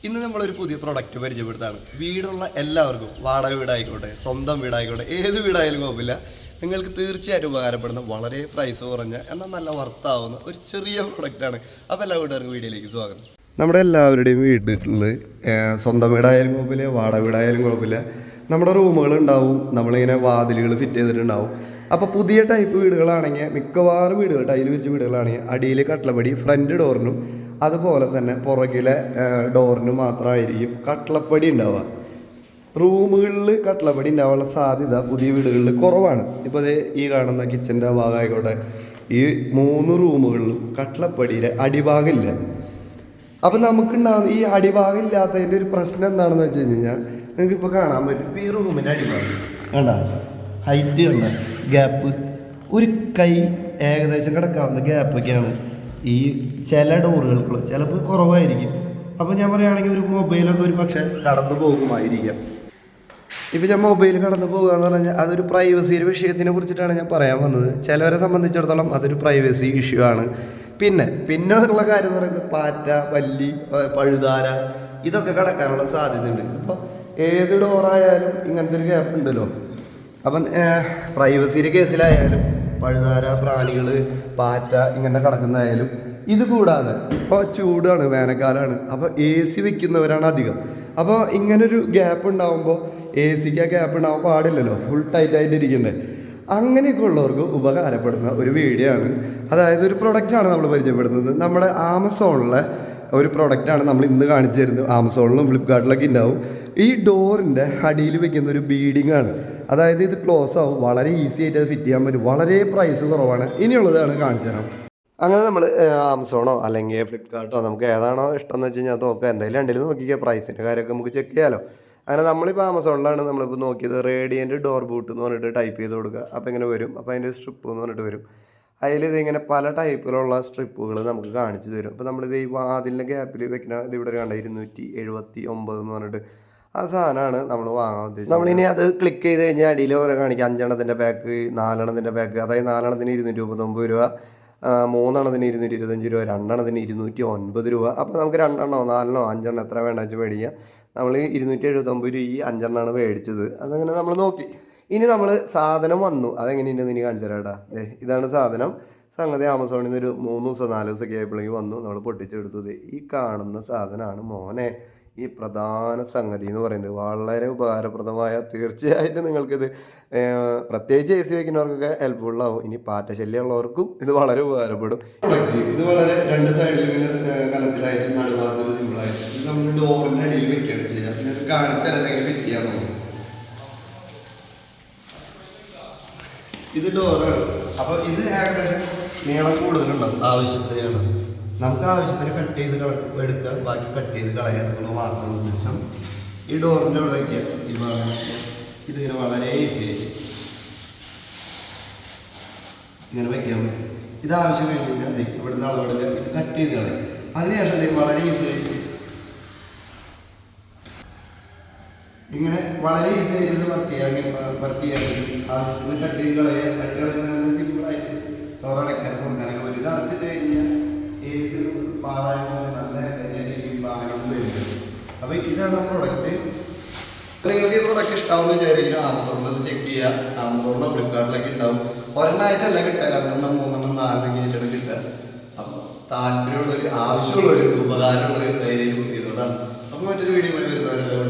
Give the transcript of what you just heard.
ഇന്ന് നമ്മളൊരു പുതിയ പ്രൊഡക്റ്റ് പരിചയപ്പെടുത്താണ്. വീടുള്ള എല്ലാവർക്കും, വാടക വീടായിക്കോട്ടെ, സ്വന്തം വീടായിക്കോട്ടെ, ഏത് വീടായാലും കുഴപ്പമില്ല, നിങ്ങൾക്ക് തീർച്ചയായിട്ടും ഉപകാരപ്പെടുന്ന വളരെ പ്രൈസ് കുറഞ്ഞ എന്നാൽ നല്ല വർത്താവുന്ന ഒരു ചെറിയ പ്രൊഡക്റ്റാണ്. അപ്പോൾ എല്ലാ വീട്ടുകാർക്കും വീഡിയോയിലേക്ക് സ്വാഗതം. നമ്മുടെ എല്ലാവരുടെയും വീട്ടിൽ സ്വന്തം വീടായാലും കുഴപ്പമില്ല, വാടക വീടായാലും കുഴപ്പമില്ല, നമ്മുടെ റൂമുകളുണ്ടാവും, നമ്മളിങ്ങനെ വാതിലുകൾ ഫിറ്റ് ചെയ്തിട്ടുണ്ടാവും. അപ്പോൾ പുതിയ ടൈപ്പ് വീടുകളാണെങ്കിൽ, മിക്കവാറും വീടുകൾ ടൈൽ വിരിച്ച വീടുകളാണെങ്കിൽ അടിയിൽ കട്ട്ളപ്പടി ഫ്രണ്ട് ഡോറിനും അതുപോലെ തന്നെ പുറകിലെ ഡോറിനും മാത്രമായിരിക്കും കട്ട്ളപ്പടി ഉണ്ടാവുക. റൂമുകളിൽ കട്ട്ളപ്പടി ഉണ്ടാവാനുള്ള സാധ്യത പുതിയ വീടുകളിൽ കുറവാണ്. ഇപ്പോൾ അതേ ഈ കാണുന്ന കിച്ചൻ്റെ ഭാഗമായിക്കോട്ടെ, ഈ 3 റൂമുകളിലും കട്ട്ളപ്പടിയുടെ അടിഭാഗമില്ല. അപ്പം നമുക്കുണ്ടാകുന്ന ഈ അടിഭാഗം ഇല്ലാത്തതിൻ്റെ ഒരു പ്രശ്നം എന്താണെന്ന് വെച്ച് കഴിഞ്ഞാൽ, നിങ്ങൾക്കിപ്പോൾ കാണാൻ പറ്റും ഈ റൂമിൻ്റെ അടിഭാഗം കണ്ട ഹൈറ്റ് കണ്ട ഗ്യാപ്പ്, ഒരു കൈ ഏകദേശം കിടക്കാവുന്ന ഗ്യാപ്പൊക്കെയാണ് ഈ ചില ഡോറുകൾക്കുള്ള. ചിലപ്പോൾ കുറവായിരിക്കും. അപ്പോൾ ഞാൻ പറയുകയാണെങ്കിൽ ഒരു മൊബൈലൊക്കെ ഒരു പക്ഷേ കടന്നു പോകുമായിരിക്കാം. ഇപ്പം ഞാൻ മൊബൈൽ കടന്നു പോകുക എന്ന് പറഞ്ഞാൽ അതൊരു പ്രൈവസിയുടെ വിഷയത്തിനെ കുറിച്ചിട്ടാണ് ഞാൻ പറയാൻ വന്നത്. ചിലവരെ സംബന്ധിച്ചിടത്തോളം അതൊരു പ്രൈവസി ഇഷ്യൂ ആണ്. പിന്നെ ഉള്ള കാര്യം എന്ന് പറയുന്നത് പാറ്റ, പല്ലി, പഴുതാര ഇതൊക്കെ കിടക്കാനുള്ള സാധ്യതയുണ്ട്. ഇപ്പോൾ ഏത് ഡോറായാലും ഇങ്ങനത്തെ ഒരു ഗ്യാപ്പ് ഉണ്ടല്ലോ. അപ്പം പ്രൈവസിയുടെ കേസിലായാലും പഴുതാര, പ്രാണികൾ, പാറ്റ ഇങ്ങനെ കിടക്കുന്നതായാലും, ഇത് കൂടാതെ ഇപ്പോൾ ചൂടാണ്, വേനൽക്കാലമാണ്, അപ്പോൾ AC വെക്കുന്നവരാണ് അധികം. അപ്പോൾ ഇങ്ങനൊരു ഗ്യാപ്പ് ഉണ്ടാകുമ്പോൾ AC-ക്ക് ആ ഗ്യാപ്പ് ഉണ്ടാകാൻ പാടില്ലല്ലോ, ഫുൾ ടൈറ്റായിട്ട് ഇരിക്കണ്ടേ. അങ്ങനെയൊക്കെ ഉള്ളവർക്ക് ഉപകാരപ്പെടുന്ന ഒരു വീഡിയോ ആണ്. അതായത് ഒരു പ്രൊഡക്റ്റാണ് നമ്മൾ പരിചയപ്പെടുത്തുന്നത്. നമ്മുടെ ആമസോണിലെ ഒരു പ്രൊഡക്റ്റാണ് നമ്മൾ ഇന്ന് കാണിച്ചു തരുന്നത്. ആമസോണിലും ഫ്ലിപ്കാർട്ടിലൊക്കെ ഉണ്ടാവും. ഈ ഡോറിൻ്റെ അടിയിൽ വെക്കുന്ന ഒരു ബീഡിങ് ആണ്. അതായത് ഇത് ക്ലോസ് ആവും, വളരെ ഈസി ആയിട്ട് അത് ഫിറ്റ് ചെയ്യാൻ പറ്റും, വളരെ പ്രൈസ് കുറവാണ്. ഇനിയുള്ളതാണ് കാണിച്ചു തരാം. അങ്ങനെ നമ്മൾ ആമസോണോ അല്ലെങ്കിൽ ഫ്ലിപ്കാർട്ടോ നമുക്ക് ഏതാണോ ഇഷ്ടം എന്ന് വെച്ച് കഴിഞ്ഞാൽ അത് നോക്കുക. എന്തായാലും രണ്ടിലും നോക്കിക്കുക, പ്രൈസിൻ്റെ കാര്യമൊക്കെ നമുക്ക് ചെക്ക് ചെയ്യാമല്ലോ. അങ്ങനെ നമ്മളിപ്പോൾ ആമസോണിലാണ് നമ്മളിപ്പോൾ നോക്കിയത്. റേഡിയൻ്റ് ഡോർ ബൂട്ട് എന്ന് പറഞ്ഞിട്ട് ടൈപ്പ് ചെയ്ത് കൊടുക്കുക. അപ്പോൾ ഇങ്ങനെ വരും. അപ്പോൾ അതിൻ്റെ സ്ട്രിപ്പ് എന്ന് പറഞ്ഞിട്ട് വരും. അതിൽ ഇതിങ്ങനെ പല ടൈപ്പിലുള്ള സ്ട്രിപ്പുകൾ നമുക്ക് കാണിച്ചു തരും. അപ്പോൾ നമ്മളിത് ഈ വാതിലിൻ്റെ ഗ്യാപ്പിൽ വെക്കുന്ന ഇത് ഇവിടെ കണ്ട 279 എന്ന് പറഞ്ഞിട്ട് ആ സാധനമാണ് നമ്മൾ വാങ്ങാൻ ഉദ്ദേശിച്ചത്. നമ്മളിനി അത് ക്ലിക്ക് ചെയ്ത് കഴിഞ്ഞാൽ അടിയിൽ കുറേ കാണിക്കുക. 5 എണ്ണത്തിൻ്റെ പാക്ക്, 4 എണ്ണത്തിൻ്റെ പാക്ക്. അതായത് 4 എണ്ണത്തിന് 239 രൂപ, 3 എണ്ണത്തിന് 225 രൂപ, 2 എണ്ണത്തിന് 209 രൂപ. അപ്പോൾ നമുക്ക് 2 എണ്ണോ 4 എണ്ണോ 5 എണ്ണം എത്ര വേണമെന്ന് വെച്ച് മേടിക്കുക. നമ്മൾ 279 രൂപ ഈ 5 എണ്ണമാണ് മേടിച്ചത്. അതങ്ങനെ നമ്മൾ നോക്കി. ഇനി നമ്മൾ സാധനം വന്നു, അതെങ്ങനെയുണ്ടെന്ന് ഇനി കാണിച്ചു തരാം കേട്ടോ. ഇതാണ് സാധനം. സംഗതി ആമസോണിൽ നിന്ന് ഒരു 3 ദിവസം 4 ദിവസമൊക്കെ ആയപ്പോഴേക്കും വന്നു. നമ്മൾ പൊട്ടിച്ചെടുത്തത് ഈ കാണുന്ന സാധനമാണ് മോനെ. ഈ പ്രധാന സംഗതി എന്ന് പറയുന്നത് വളരെ ഉപകാരപ്രദമായ, തീർച്ചയായിട്ടും നിങ്ങൾക്കിത് പ്രത്യേകിച്ച് AC വയ്ക്കുന്നവർക്കൊക്കെ ഹെൽപ്ഫുള്ളാവും. ഇനി പാറ്റ ശല്യമുള്ളവർക്കും ഇത് വളരെ ഉപകാരപ്പെടും. ഇത് വളരെ 2 സൈഡിൽ ഇങ്ങനെ കനത്തിലായിട്ട് നടുവാത്തൊരു സിമ്പിളായിട്ട് ഇത് നമ്മൾ ഡോറിൻ്റെ അടിയിൽ വെക്കുകയാണ് ചെയ്യുക. പിന്നെ കാണിച്ചാൽ എന്തെങ്കിലും ഫിറ്റ് ചെയ്യാൻ നോക്കും. ഇത് ഡോറാണ്. അപ്പോൾ ഇത് ഏകദേശം നീളം കൂടുതലുണ്ടാവും. ആവശ്യത്തിനാണ് നമുക്ക് ആവശ്യത്തിന് കട്ട് ചെയ്ത് എടുക്കുക, ബാക്കി കട്ട് ചെയ്ത് കളയാൻ നമ്മൾ മാത്രം ഉദ്ദേശം. ഈ ഡോറിൻ്റെ അവിടെ വയ്ക്കുക. ഈ ഭാഗം ഇതിങ്ങനെ വളരെ ഈസി ആയിട്ട് ഇങ്ങനെ വയ്ക്കാൻ പറ്റും. ഇത് ആവശ്യം കഴിഞ്ഞ് കഴിഞ്ഞാൽ ഇവിടുന്ന് അളവെടുക്കുക, ഇത് കട്ട് ചെയ്ത് കളയും. അതിനുശേഷം വളരെ ഈസി ആയിട്ട് ഇങ്ങനെ വളരെ ഈസി ആയിട്ട് ഇത് വർക്ക് ചെയ്യാൻ പറ്റും. ആവശ്യത്തിന് കട്ട് ചെയ്ത് കളയുക. കട്ട് കളയുന്നത് സിമ്പിളായിട്ട് ഡോറടയ്ക്കാൻ കൊടുക്കാനൊക്കെ പറ്റും. ഇത് അടച്ചിട്ട് കഴിഞ്ഞാൽ AC പാഴായ നല്ല പാടും വരുന്നത്. അപ്പോൾ ഇതാണ് പ്രൊഡക്റ്റ്. നിങ്ങൾക്ക് ഈ പ്രൊഡക്റ്റ് ഇഷ്ടമാവുന്ന വിചാരിക്കും ആമസോണിൽ ചെക്ക് ചെയ്യുക. ആമസോണിലോ ഫ്ലിപ്കാർട്ടിലൊക്കെ ഉണ്ടാവും. ഒരെണ്ണമായിട്ടല്ല കിട്ടുക, 2 എണ്ണം 3 എണ്ണം 4 എണ്ണം ആയിട്ടാണ് കിട്ടുക. അപ്പോൾ താല്പര്യമുള്ളവർ, ആവശ്യമുള്ളവർ, ഉപകാരമുള്ളവർ ധൈര്യം ചെയ്തോണ്ടാണ്. അപ്പോൾ മറ്റൊരു വീഡിയോ വരുന്നവരെല്ലാം